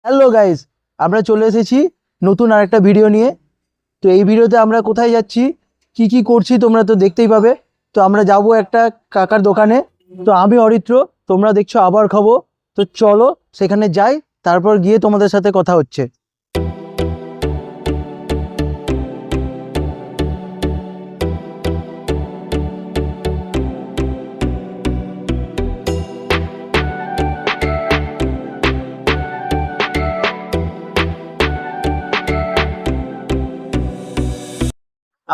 Hello guys, আমরা চলে এসেছি নতুন আরেকটা ভিডিও নিয়ে। তো এই ভিডিওতে আমরা কোথায় যাচ্ছি, কি কি করছি তোমরা তো দেখতেই পাবে। তো আমরা যাব একটা কাকার দোকানে। তো আমি অরিত্র, তোমরা দেখছো আবার খাবো। তো চলো সেখানে যাই, তারপর গিয়ে তোমাদের সাথে কথা হচ্ছে।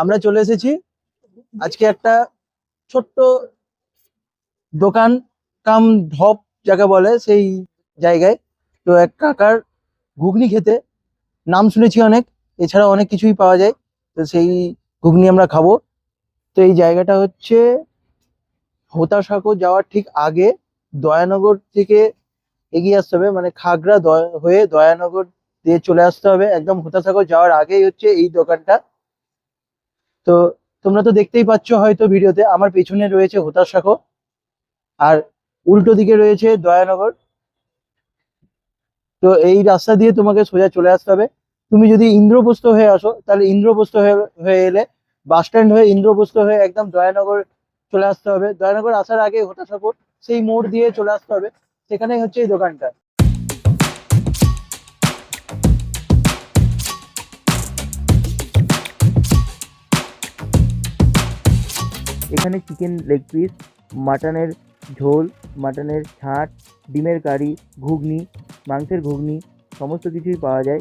আমরা চলে এসেছি আজকে একটা ছোট্ট দোকান কাম ঢপ যাকে বলে সেই জায়গায়। তো এক কাকার ঘুগনি খেতে নাম শুনেছি অনেক, এছাড়া অনেক কিছুই পাওয়া যায়। তো সেই ঘুগনি আমরা খাবো। তো এই জায়গাটা হচ্ছে হোতাসাঁকো যাওয়ার ঠিক আগে, দয়ানগর থেকে এগিয়ে আসতে হবে, মানে খাগড়া হয়ে দয়ানগর দিয়ে চলে আসতে হবে। একদম হোতাসাঁকো যাওয়ার আগেই হচ্ছে এই দোকানটা। তো তোমরা তো দেখতেই পাচ্ছ হয়তো ভিডিওতে, আমার পেছনে রয়েছে হোতাসাঁকো আর উল্টো দিকে রয়েছে দয়ানগর। তো এই রাস্তা দিয়ে তোমাকে সোজা চলে আসতে হবে। তুমি যদি ইন্দ্রপ্রস্থ হয়ে আসো তাহলে ইন্দ্রপ্রস্থ হয়ে এলে বাস স্ট্যান্ড হয়ে ইন্দ্রপ্রস্থ হয়ে একদম দয়ানগর চলে আসতে হবে। দয়ানগর আসার আগে হোতাসাঁকো সেই মোড় দিয়ে চলে আসতে হবে, সেখানেই হচ্ছে এই দোকানটা। এখানে চিকেন লেগ পিস, মাটনের ঝোল, মাটনের ছাট, ডিমের কারি, ঘুগনি, মাংসের ঘুগনি সমস্ত কিছুই পাওয়া যায়।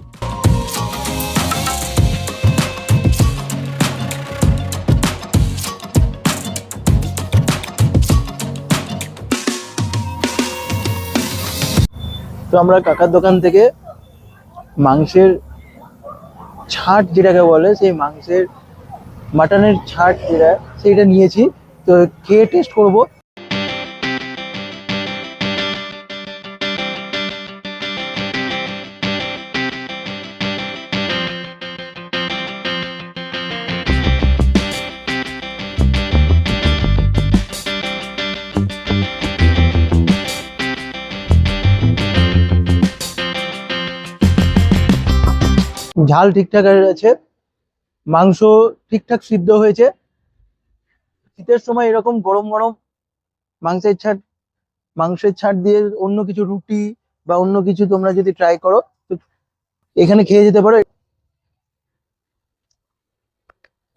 তো আমরা কাকার দোকান থেকে মাংসের ছাট যেটাকে বলে, সেই মাংসের মাটনের ছাট যেটা সেইটা নিয়েছি। তো খেয়ে টেস্ট করব। ঝাল ঠিকঠাক আছে, মাংস ঠিকঠাক সিদ্ধ হয়েছে। শীতের সময় এরকম গরম গরম মাংসের ছাট মাংসের ছাট দিয়ে অন্য কিছু রুটি বা অন্য কিছু তোমরা যদি ট্রাই করো তো এখানে খেয়ে যেতে পারো।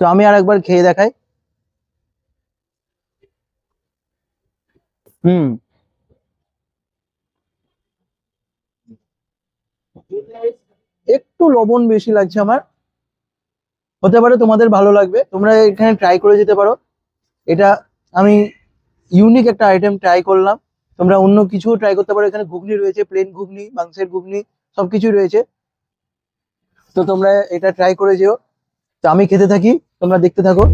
তো আমি আর একবার খেয়ে দেখাই। হুম, একটু লবণ বেশি লাগছে আমার, হতে পারে তোমাদের ভালো লাগবে, তোমরা এখানে ট্রাই করে যেতে পারো। এটা আমি ইউনিক একটা আইটেম ট্রাই করলাম। তোমরা অন্য কিছুও ট্রাই করতে পারো। এখানে ঘুগনি রয়েছে, প্লেন ঘুগনি, মাংসের ঘুগনি, সবকিছুই রয়েছে। তো তোমরা এটা ট্রাই করে যেও। তো আমি খেতে থাকি, তোমরা দেখতে থাকো।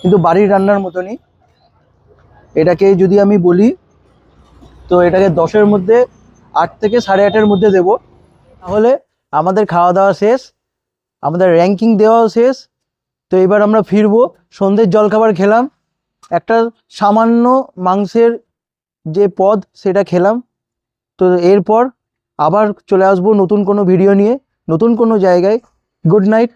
কিন্তু বাড়ির রান্নার মতনই। এটাকে যদি আমি বলি তো এটাকে 10-এর মধ্যে 8 থেকে 8.5-এর মধ্যে দেব। তাহলে আমাদের খাওয়া দাওয়া শেষ, আমাদের র্যাঙ্কিং দেওয়াও শেষ। তো এবার আমরা ফিরবো। সন্ধ্যের জলখাবার খেলাম, একটা সামান্য মাংসের যে পদ সেটা খেলাম। তো এরপর আবার চলে আসবো নতুন কোনো ভিডিও নিয়ে, নতুন কোনো জায়গায়। Good night.